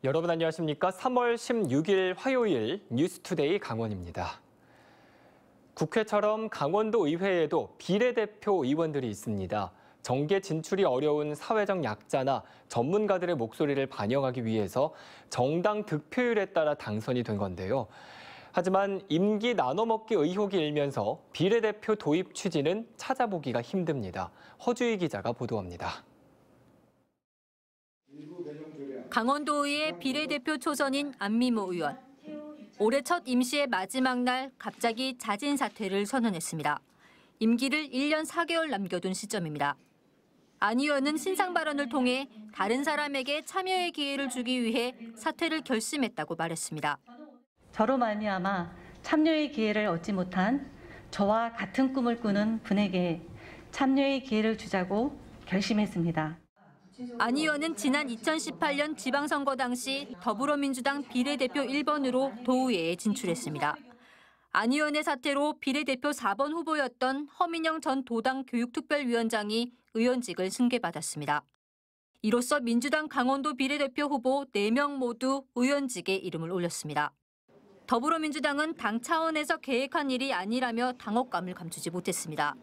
여러분 안녕하십니까? 3월 16일 화요일 뉴스투데이 강원입니다. 국회처럼 강원도 의회에도 비례대표 의원들이 있습니다. 정계 진출이 어려운 사회적 약자나 전문가들의 목소리를 반영하기 위해서 정당 득표율에 따라 당선이 된 건데요. 하지만 임기 나눠먹기 의혹이 일면서 비례대표 도입 취지는 찾아보기가 힘듭니다. 허주희 기자가 보도합니다. 강원도의회 비례대표 초선인 안미모 의원. 올해 첫 임시의 마지막 날 갑자기 자진 사퇴를 선언했습니다. 임기를 1년 4개월 남겨둔 시점입니다. 안 의원은 신상 발언을 통해 다른 사람에게 참여의 기회를 주기 위해 사퇴를 결심했다고 말했습니다. 저로 말미암아 참여의 기회를 얻지 못한 저와 같은 꿈을 꾸는 분에게 참여의 기회를 주자고 결심했습니다. 안 의원은 지난 2018년 지방선거 당시 더불어민주당 비례대표 1번으로 도의회에 진출했습니다. 안 의원의 사퇴로 비례대표 4번 후보였던 허민영 전 도당 교육특별위원장이 의원직을 승계받았습니다. 이로써 민주당 강원도 비례대표 후보 4명 모두 의원직에 이름을 올렸습니다. 더불어민주당은 당 차원에서 계획한 일이 아니라며 당혹감을 감추지 못했습니다.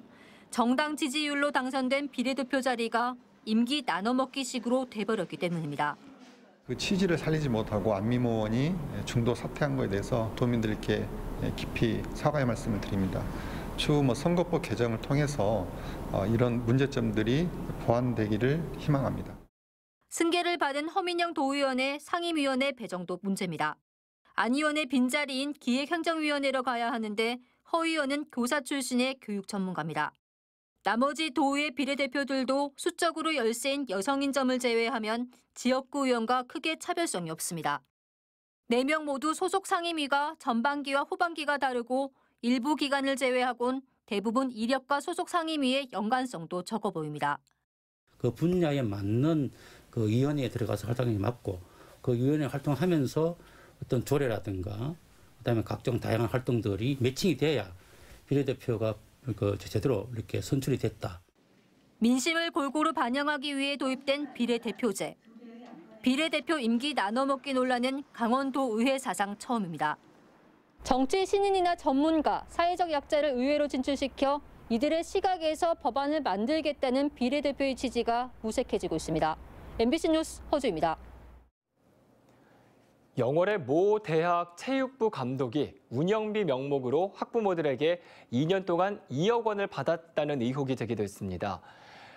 정당 지지율로 당선된 비례대표 자리가 임기 나눠먹기식으로 돼버렸기 때문입니다. 그 취지를 살리지 못하고 안미모 의원이 중도 사퇴한 것에 대해서 도민들께 깊이 사과의 말씀을 드립니다. 추후 선거법 개정을 통해서 이런 문제점들이 보완되기를 희망합니다. 승계를 받은 허민영 도의원의 상임위원회 배정도 문제입니다. 안 의원의 빈자리인 기획행정위원회로 가야 하는데 허 의원은 교사 출신의 교육 전문가입니다. 나머지 도의회 비례대표들도 수적으로 열세인 여성인점을 제외하면 지역구 의원과 크게 차별성이 없습니다. 4명 모두 소속 상임위가 전반기와 후반기가 다르고 일부 기간을 제외하곤 대부분 이력과 소속 상임위의 연관성도 적어 보입니다. 그 분야에 맞는 그 위원회에 들어가서 활동이 맞고 그 위원회 활동하면서 어떤 조례라든가 그다음에 각종 다양한 활동들이 매칭이 돼야 비례대표가 제대로 이렇게 선출이 됐다. 민심을 골고루 반영하기 위해 도입된 비례대표제. 비례대표 임기 나눠먹기 논란은 강원도 의회 사상 처음입니다. 정치 신인이나 전문가, 사회적 약자를 의회로 진출시켜 이들의 시각에서 법안을 만들겠다는 비례대표의 취지가 무색해지고 있습니다. MBC 뉴스 허주입니다. 영월의 모 대학 체육부 감독이 운영비 명목으로 학부모들에게 2년 동안 2억 원을 받았다는 의혹이 제기됐습니다.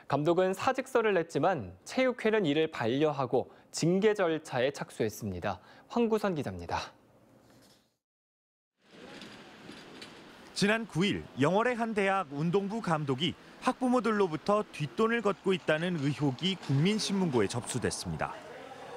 감독은 사직서를 냈지만 체육회는 이를 반려하고 징계 절차에 착수했습니다. 황구선 기자입니다. 지난 9일 영월의 한 대학 운동부 감독이 학부모들로부터 뒷돈을 걷고 있다는 의혹이 국민신문고에 접수됐습니다.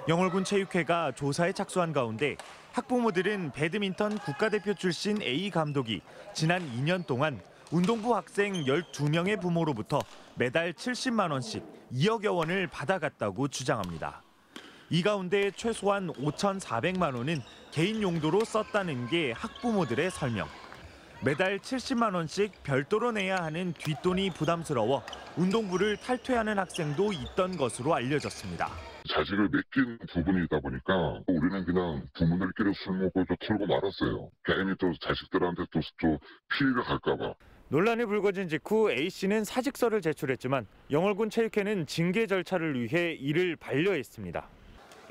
영월군 체육회가 조사에 착수한 가운데 학부모들은 배드민턴 국가대표 출신 A 감독이 지난 2년 동안 운동부 학생 12명의 부모로부터 매달 70만 원씩 2억여 원을 받아갔다고 주장합니다. 이 가운데 최소한 5,400만 원은 개인 용도로 썼다는 게 학부모들의 설명. 매달 70만 원씩 별도로 내야 하는 뒷돈이 부담스러워 운동부를 탈퇴하는 학생도 있던 것으로 알려졌습니다. 자식을 맡긴 부분이다 보니까 우리는 그냥 부모들끼리 술 먹고 털고 말았어요. 괜히 또 자식들한테 또 피해가 갈까 봐. 논란이 불거진 직후 A씨는 사직서를 제출했지만 영월군 체육회는 징계 절차를 위해 이를 반려했습니다.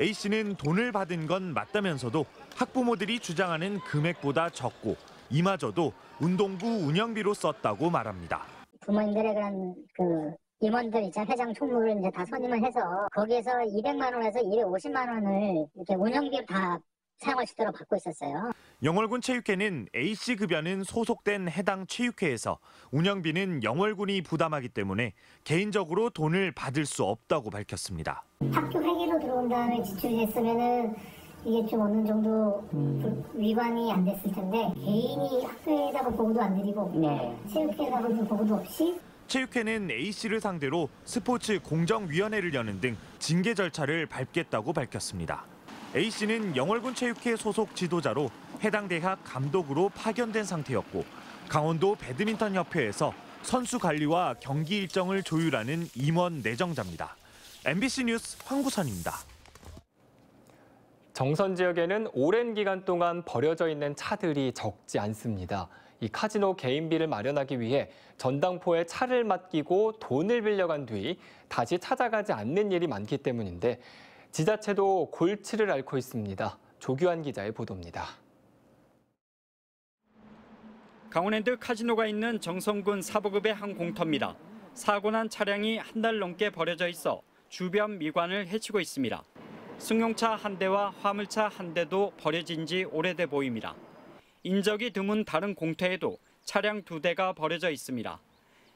A씨는 돈을 받은 건 맞다면서도 학부모들이 주장하는 금액보다 적고 이마저도 운동부 운영비로 썼다고 말합니다. 부모님들의 그런 임원들 있잖아요. 회장 총무를 이제 다 선임을 해서 거기에서 200만 원에서 250만 원을 이렇게 운영비로 다 사용할 수 있도록 받고 있었어요. 영월군 체육회는 A씨 급여는 소속된 해당 체육회에서 운영비는 영월군이 부담하기 때문에 개인적으로 돈을 받을 수 없다고 밝혔습니다. 학교 회계로 들어온 다음에 지출이 됐으면은 이게 좀 어느 정도 위반이 안 됐을 텐데 개인이 학교에다가 보고도 안 드리고 체육회에다가 보고도 없이 체육회는 A씨를 상대로 스포츠 공정위원회를 여는 등 징계 절차를 밟겠다고 밝혔습니다. A씨는 영월군 체육회 소속 지도자로 해당 대학 감독으로 파견된 상태였고 강원도 배드민턴 협회에서 선수 관리와 경기 일정을 조율하는 임원 내정자입니다. MBC 뉴스 황구선입니다. 정선 지역에는 오랜 기간 동안 버려져 있는 차들이 적지 않습니다. 이 카지노 개인비를 마련하기 위해 전당포에 차를 맡기고 돈을 빌려간 뒤 다시 찾아가지 않는 일이 많기 때문인데 지자체도 골치를 앓고 있습니다. 조규환 기자의 보도입니다. 강원랜드 카지노가 있는 정선군 사보급의 한 공터입니다. 사고 난 차량이 한 달 넘게 버려져 있어 주변 미관을 해치고 있습니다. 승용차 한 대와 화물차 한 대도 버려진 지 오래돼 보입니다. 인적이 드문 다른 공터에도 차량 2대가 버려져 있습니다.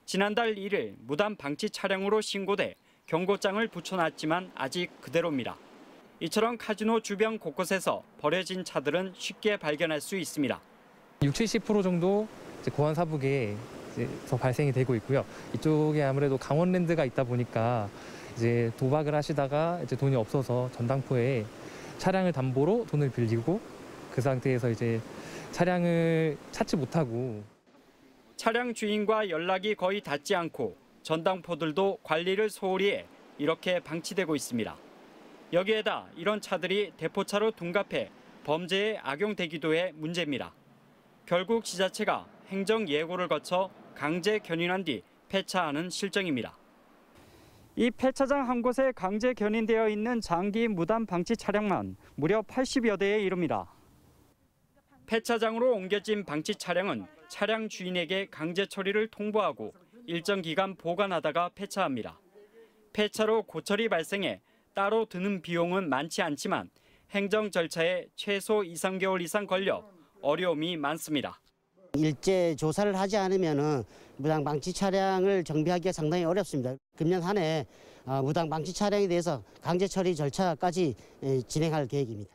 지난달 1일 무단 방치 차량으로 신고돼 경고장을 붙여놨지만 아직 그대로입니다. 이처럼 카지노 주변 곳곳에서 버려진 차들은 쉽게 발견할 수 있습니다. 60-70% 정도 고안 사북에서 발생이 되고 있고요. 이쪽에 아무래도 강원랜드가 있다 보니까 이제 도박을 하시다가 이제 돈이 없어서 전당포에 차량을 담보로 돈을 빌리고 그 상태에서 이제 차량을 찾지 못하고 차량 주인과 연락이 거의 닿지 않고 전당포들도 관리를 소홀히 해 이렇게 방치되고 있습니다. 여기에다 이런 차들이 대포차로 둔갑해 범죄에 악용되기도 해 문제입니다. 결국 지자체가 행정 예고를 거쳐 강제 견인한 뒤 폐차하는 실정입니다. 이 폐차장 한 곳에 강제 견인되어 있는 장기 무단 방치 차량만 무려 80여 대에 이릅니다. 폐차장으로 옮겨진 방치 차량은 차량 주인에게 강제 처리를 통보하고 일정 기간 보관하다가 폐차합니다. 폐차로 고철이 발생해 따로 드는 비용은 많지 않지만 행정 절차에 최소 2-3개월 이상 걸려 어려움이 많습니다. 일제 조사를 하지 않으면 무당 방치 차량을 정비하기가 상당히 어렵습니다. 금년 한 해 무당 방치 차량에 대해서 강제 처리 절차까지 진행할 계획입니다.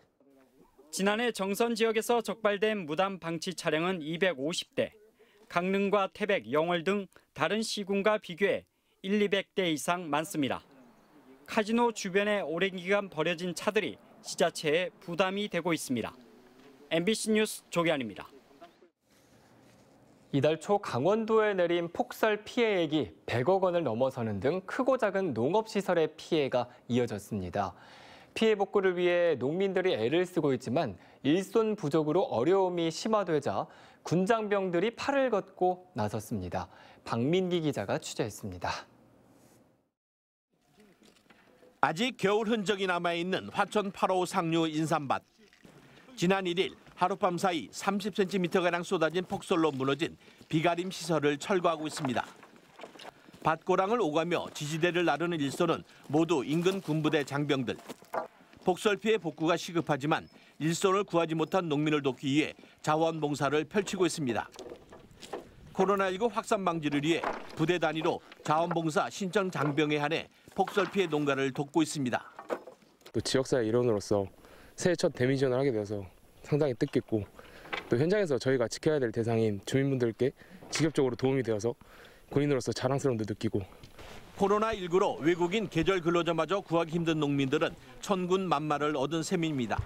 지난해 정선 지역에서 적발된 무단 방치 차량은 250대, 강릉과 태백, 영월 등 다른 시군과 비교해 100-200대 이상 많습니다. 카지노 주변에 오랜 기간 버려진 차들이 지자체에 부담이 되고 있습니다. MBC 뉴스 조기환입니다. 이달 초 강원도에 내린 폭설 피해액이 100억 원을 넘어서는 등 크고 작은 농업시설의 피해가 이어졌습니다. 피해 복구를 위해 농민들이 애를 쓰고 있지만 일손 부족으로 어려움이 심화되자 군장병들이 팔을 걷고 나섰습니다. 박민기 기자가 취재했습니다. 아직 겨울 흔적이 남아있는 화천 8호 상류 인삼밭. 지난 1일 하룻밤 사이 30cm가량 쏟아진 폭설로 무너진 비가림 시설을 철거하고 있습니다. 밭고랑을 오가며 지지대를 나르는 일손은 모두 인근 군부대 장병들. 폭설 피해 복구가 시급하지만 일손을 구하지 못한 농민을 돕기 위해 자원봉사를 펼치고 있습니다. 코로나19 확산 방지를 위해 부대 단위로 자원봉사 신청 장병에 한해 폭설 피해 농가를 돕고 있습니다. 또 지역사회 일원으로서 새해 첫 데미지전을 하게 되어서 상당히 뜻깊고 또 현장에서 저희가 지켜야 될 대상인 주민분들께 직접적으로 도움이 되어서 군인으로서 자랑스러움도 느끼고 코로나19로 외국인 계절 근로자마저 구하기 힘든 농민들은 천군 만마를 얻은 셈입니다.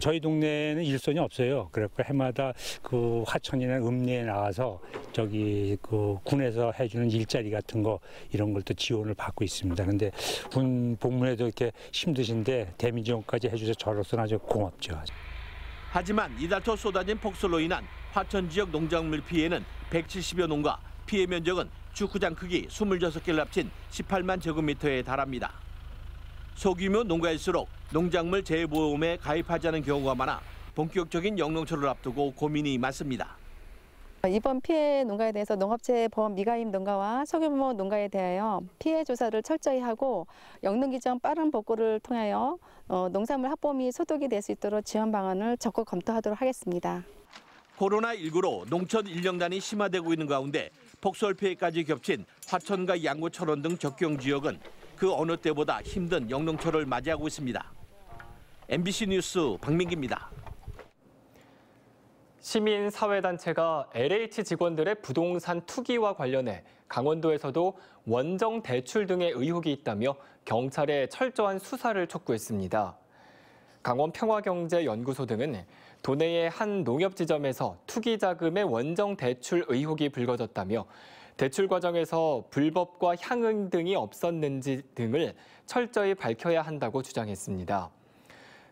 저희 동네에는 일손이 없어요. 그래서 해마다 그 화천이나 읍내에 나가서 저기 그 군에서 해주는 일자리 같은 거 이런 걸 또 지원을 받고 있습니다. 그런데 군 복무에도 이렇게 힘드신데 데미 지원까지 해주셔서 저로서는 아주 고맙죠. 하지만 이달 초 쏟아진 폭설로 인한 화천 지역 농작물 피해는 170여 농가, 피해 면적은 축구장 크기 26개를 합친 18만 제곱미터에 달합니다. 소규모 농가일수록 농작물 재해보험에 가입하지 않은 경우가 많아 본격적인 영농철을 앞두고 고민이 많습니다. 이번 피해 농가에 대해서 농업재해보험 미가입 농가와 소규모 농가에 대하여 피해 조사를 철저히 하고 영농 기정 빠른 복구를 통하여 농산물 합보험이 소득이 될 수 있도록 지원 방안을 적극 검토하도록 하겠습니다. 코로나19로 농촌 인력난이 심화되고 있는 가운데 폭설 피해까지 겹친 화천과 양구, 철원 등 적경 지역은 그 어느 때보다 힘든 영농철을 맞이하고 있습니다. MBC 뉴스 박민기입니다. 시민사회단체가 LH 직원들의 부동산 투기와 관련해 강원도에서도 원정 대출 등의 의혹이 있다며 경찰에 철저한 수사를 촉구했습니다. 강원평화경제연구소 등은 도내의 한 농협지점에서 투기자금의 원정 대출 의혹이 불거졌다며 대출 과정에서 불법과 향응 등이 없었는지 등을 철저히 밝혀야 한다고 주장했습니다.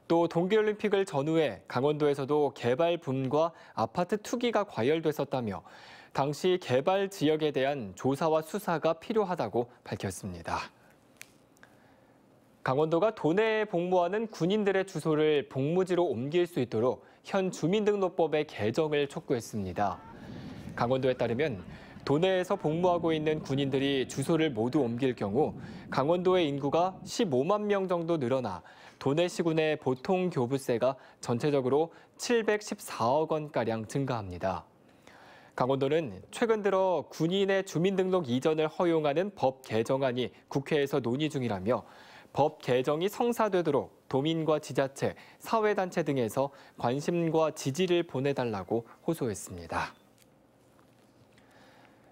또 동계올림픽을 전후해 강원도에서도 개발 붐과 아파트 투기가 과열됐었다며 당시 개발 지역에 대한 조사와 수사가 필요하다고 밝혔습니다. 강원도가 도내에 복무하는 군인들의 주소를 복무지로 옮길 수 있도록 현 주민등록법의 개정을 촉구했습니다. 강원도에 따르면 도내에서 복무하고 있는 군인들이 주소를 모두 옮길 경우 강원도의 인구가 15만 명 정도 늘어나 도내 시군의 보통 교부세가 전체적으로 714억 원가량 증가합니다. 강원도는 최근 들어 군인의 주민등록 이전을 허용하는 법 개정안이 국회에서 논의 중이라며 법 개정이 성사되도록 도민과 지자체, 사회단체 등에서 관심과 지지를 보내달라고 호소했습니다.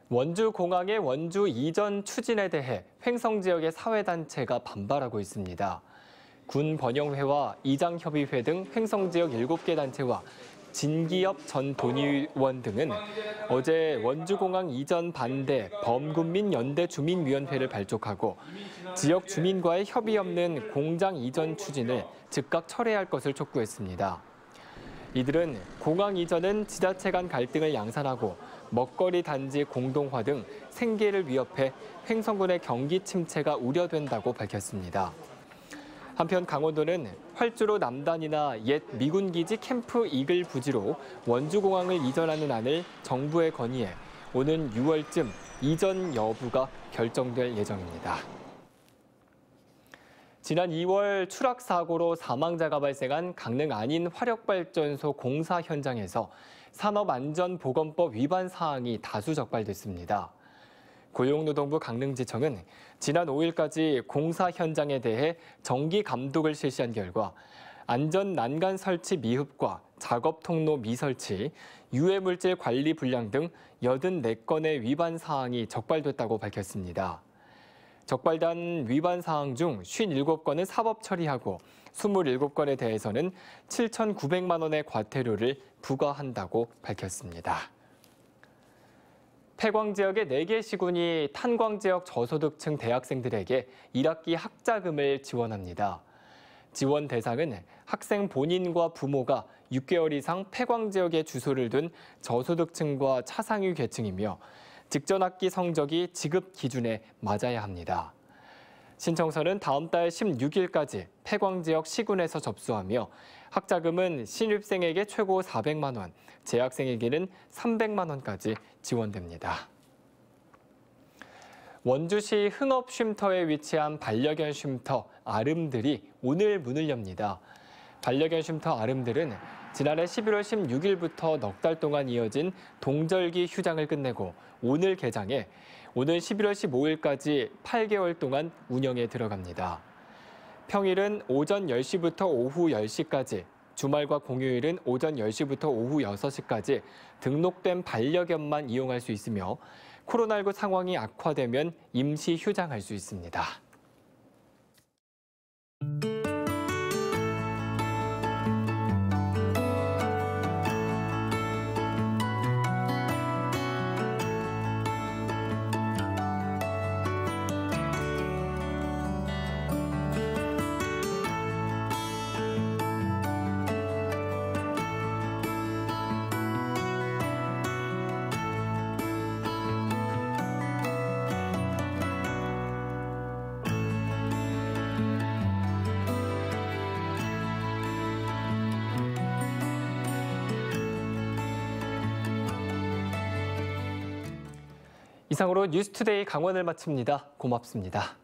원주공항의 원주 이전 추진에 대해 횡성 지역의 사회단체가 반발하고 있습니다. 군 번영회와 이장협의회 등 횡성 지역 7개 단체와 진기업 전 돈의원 등은 어제 원주공항 이전 반대 범군민연대주민위원회를 발족하고 지역 주민과의 협의 없는 공장 이전 추진을 즉각 철회할 것을 촉구했습니다. 이들은 공항 이전은 지자체 간 갈등을 양산하고 먹거리 단지 공동화 등 생계를 위협해 횡성군의 경기 침체가 우려된다고 밝혔습니다. 한편 강원도는 활주로 남단이나 옛 미군기지 캠프 이글 부지로 원주공항을 이전하는 안을 정부에 건의해 오는 6월쯤 이전 여부가 결정될 예정입니다. 지난 2월 추락 사고로 사망자가 발생한 강릉 안인 화력발전소 공사 현장에서 산업안전보건법 위반 사항이 다수 적발됐습니다. 고용노동부 강릉지청은 지난 5일까지 공사 현장에 대해 정기 감독을 실시한 결과 안전 난간 설치 미흡과 작업 통로 미설치, 유해물질 관리 불량 등 84건의 위반 사항이 적발됐다고 밝혔습니다. 적발된 위반 사항 중 57건은 사법 처리하고 27건에 대해서는 7,900만 원의 과태료를 부과한다고 밝혔습니다. 폐광 지역의 4개 시군이 탄광 지역 저소득층 대학생들에게 1학기 학자금을 지원합니다. 지원 대상은 학생 본인과 부모가 6개월 이상 폐광 지역에 주소를 둔 저소득층과 차상위 계층이며 직전 학기 성적이 지급 기준에 맞아야 합니다. 신청서는 다음 달 16일까지 폐광 지역 시군에서 접수하며 학자금은 신입생에게 최고 400만 원, 재학생에게는 300만 원까지 지원됩니다. 원주시 흥업쉼터에 위치한 반려견 쉼터 아름들이 오늘 문을 엽니다. 반려견 쉼터 아름들은 지난해 11월 16일부터 넉 달 동안 이어진 동절기 휴장을 끝내고 오늘 개장해 오는 11월 15일까지 8개월 동안 운영에 들어갑니다. 평일은 오전 10시부터 오후 10시까지, 주말과 공휴일은 오전 10시부터 오후 6시까지 등록된 반려견만 이용할 수 있으며 코로나19 상황이 악화되면 임시 휴장할 수 있습니다. 이상으로 뉴스투데이 강원을 마칩니다. 고맙습니다.